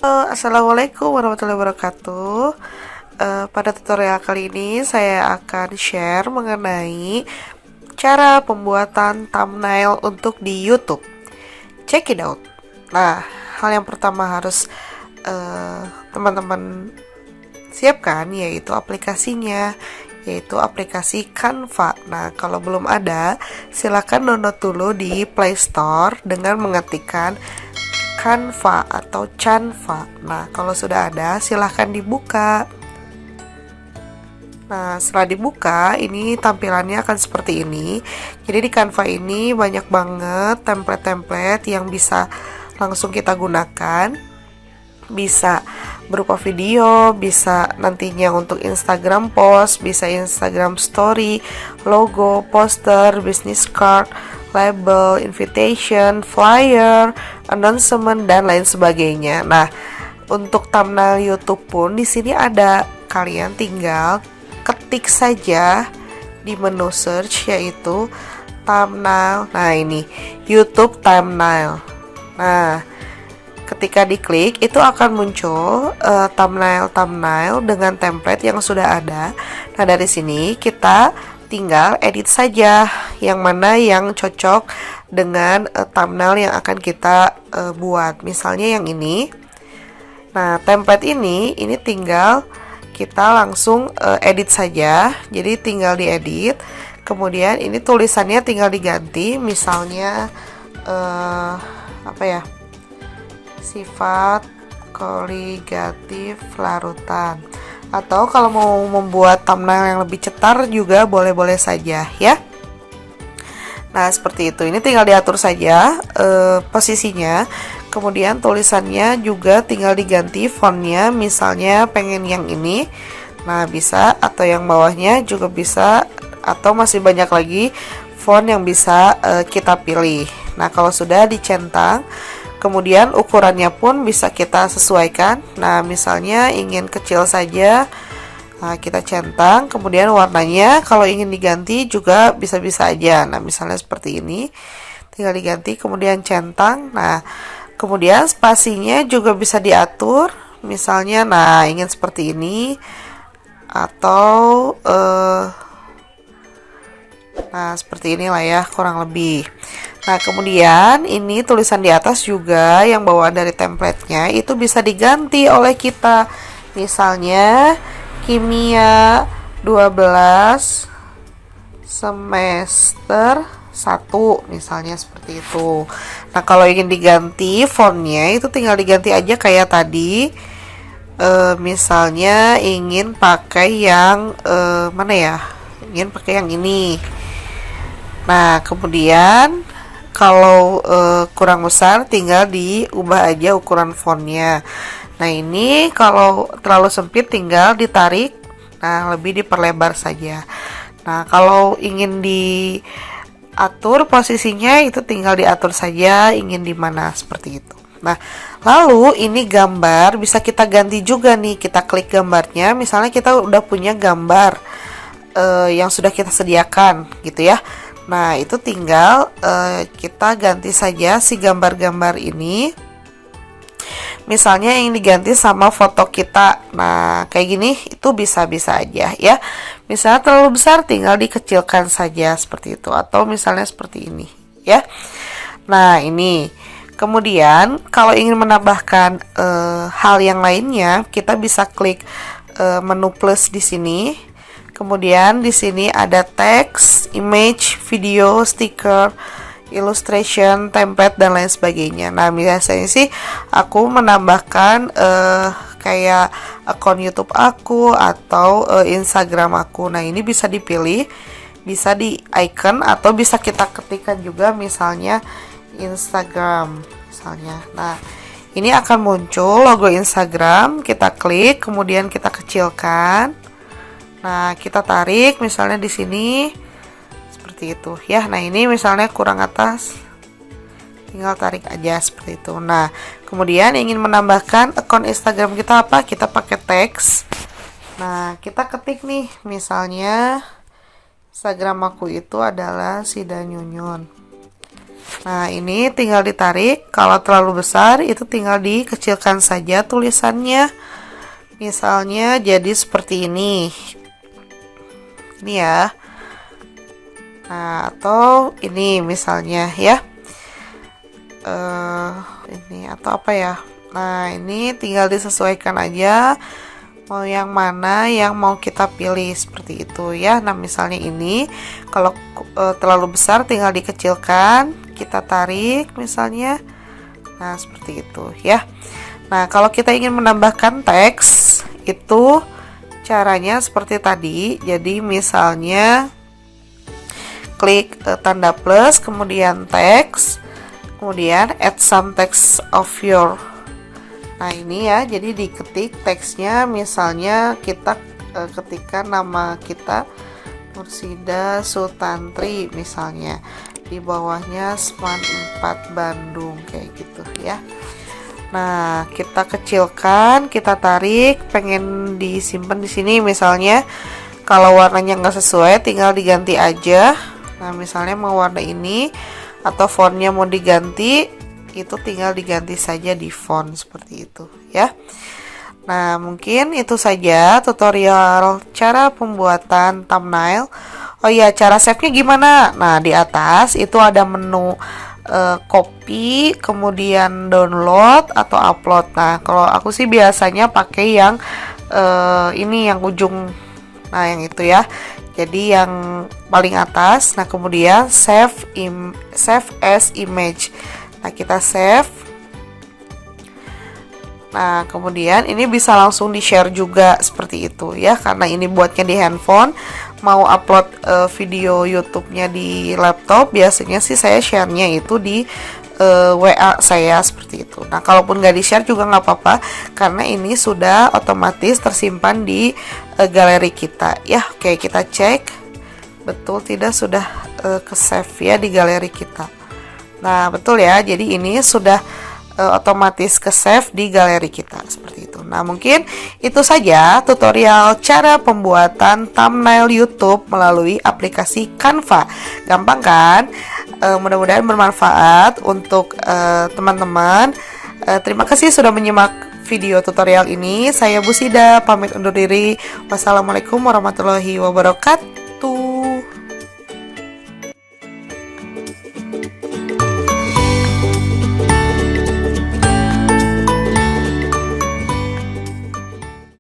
Assalamualaikum warahmatullahi wabarakatuh. Pada tutorial kali ini saya akan share mengenai cara pembuatan thumbnail untuk di YouTube. Check it out. Nah, hal yang pertama harus teman-teman siapkan yaitu aplikasinya, yaitu aplikasi Canva. Nah, kalau belum ada, silakan download dulu di Play Store dengan mengetikkan Canva atau Canva. Nah, kalau sudah ada, silahkan dibuka. Nah, setelah dibuka, ini tampilannya akan seperti ini. Jadi di Canva ini banyak banget template-template yang bisa langsung kita gunakan. Bisa berupa video, bisa nantinya untuk Instagram post, bisa Instagram story, logo, poster, business card, label, invitation, flyer, announcement, dan lain sebagainya. Nah, untuk thumbnail YouTube pun di sini ada. Kalian tinggal ketik saja di menu search yaitu thumbnail. Nah, ini YouTube thumbnail. Nah, ketika diklik itu akan muncul thumbnail dengan template yang sudah ada. Nah, dari sini kita tinggal edit saja yang mana yang cocok dengan thumbnail yang akan kita buat. Misalnya yang ini. Nah, template ini tinggal kita langsung edit saja. Jadi tinggal diedit. Kemudian ini tulisannya tinggal diganti. Misalnya apa ya? Sifat koligatif larutan. Atau kalau mau membuat thumbnail yang lebih cetar juga boleh-boleh saja ya. Nah, seperti itu. Ini tinggal diatur saja posisinya. Kemudian tulisannya juga tinggal diganti fontnya. Misalnya pengen yang ini. Nah, bisa, atau yang bawahnya juga bisa, atau masih banyak lagi font yang bisa kita pilih. Nah, kalau sudah dicentang, kemudian ukurannya pun bisa kita sesuaikan. Nah, misalnya ingin kecil saja, nah, kita centang. Kemudian warnanya kalau ingin diganti juga bisa-bisa aja. Nah, misalnya seperti ini, tinggal diganti, kemudian centang. Nah, kemudian spasinya juga bisa diatur. Misalnya, nah, ingin seperti ini, atau nah, seperti inilah ya, kurang lebih. Nah, kemudian ini tulisan di atas juga yang bawaan dari templatenya itu bisa diganti oleh kita. Misalnya kimia 12 semester 1, misalnya seperti itu. Nah, kalau ingin diganti fontnya itu tinggal diganti aja kayak tadi. Misalnya ingin pakai yang mana ya? Ingin pakai yang ini. Nah, kemudian kalau kurang besar tinggal diubah aja ukuran fontnya. Nah, ini kalau terlalu sempit tinggal ditarik. Nah, lebih diperlebar saja. Nah, kalau ingin diatur posisinya itu tinggal diatur saja ingin di mana, seperti itu. Nah, lalu ini gambar bisa kita ganti juga nih. Kita klik gambarnya. Misalnya kita udah punya gambar yang sudah kita sediakan gitu ya. Nah, itu tinggal kita ganti saja si gambar-gambar ini. Misalnya yang diganti sama foto kita. Nah, kayak gini itu bisa-bisa aja ya. Misalnya terlalu besar tinggal dikecilkan saja seperti itu. Atau misalnya seperti ini ya. Nah, ini. Kemudian kalau ingin menambahkan hal yang lainnya, kita bisa klik menu plus di sini. Kemudian di sini ada teks, image, video, stiker, illustration, template, dan lain sebagainya. Nah, biasanya sih aku menambahkan kayak akun YouTube aku atau Instagram aku. Nah, ini bisa dipilih, bisa di icon atau bisa kita ketikkan juga misalnya Instagram misalnya. Nah, ini akan muncul logo Instagram, kita klik, kemudian kita kecilkan. Nah, kita tarik misalnya di sini seperti itu ya. Nah, ini misalnya kurang atas, tinggal tarik aja seperti itu. Nah, kemudian ingin menambahkan akun Instagram kita apa? Kita pakai teks. Nah, kita ketik nih, misalnya Instagram aku itu adalah Sida Nyunyun. Nah, ini tinggal ditarik. Kalau terlalu besar, itu tinggal dikecilkan saja tulisannya. Misalnya jadi seperti ini. Ini ya. Nah, atau ini misalnya ya. Ini atau apa ya? Nah, ini tinggal disesuaikan aja mau yang mana yang mau kita pilih seperti itu ya. Nah, misalnya ini kalau terlalu besar tinggal dikecilkan, kita tarik misalnya. Nah, seperti itu ya. Nah, kalau kita ingin menambahkan teks itu caranya seperti tadi. Jadi misalnya klik tanda plus, kemudian teks, kemudian add some text of your. Nah, ini ya, jadi diketik teksnya, misalnya kita ketikkan nama kita Nursida Sutantri misalnya, di bawahnya SMAN 4 Bandung kayak gitu ya. Nah, kita kecilkan, kita tarik, pengen disimpan di sini misalnya. Kalau warnanya nggak sesuai tinggal diganti aja. Nah, misalnya mau warna ini atau fontnya mau diganti, itu tinggal diganti saja di font seperti itu ya. Nah, mungkin itu saja tutorial cara pembuatan thumbnail. Oh iya, cara save-nya gimana? Nah, di atas itu ada menu copy, kemudian download atau upload. Nah, kalau aku sih biasanya pakai yang ini yang ujung. Nah, yang itu ya. Jadi yang paling atas. Nah, kemudian save as image. Nah, kita save. Nah, kemudian ini bisa langsung di-share juga seperti itu ya, karena ini buatnya di handphone. Mau upload video YouTube-nya di laptop, biasanya sih saya share-nya itu di WA saya seperti itu. Nah, kalaupun nggak di-share juga nggak apa-apa, karena ini sudah otomatis tersimpan di galeri kita ya. Oke, kita cek betul tidak sudah ke save ya di galeri kita. Nah, betul ya, jadi ini sudah otomatis ke save di galeri kita seperti itu. Nah, mungkin itu saja tutorial cara pembuatan thumbnail YouTube melalui aplikasi Canva. Gampang kan? Mudah-mudahan bermanfaat untuk teman-teman. Terima kasih sudah menyimak video tutorial ini. Saya Bu Sida pamit undur diri. Wassalamualaikum warahmatullahi wabarakatuh.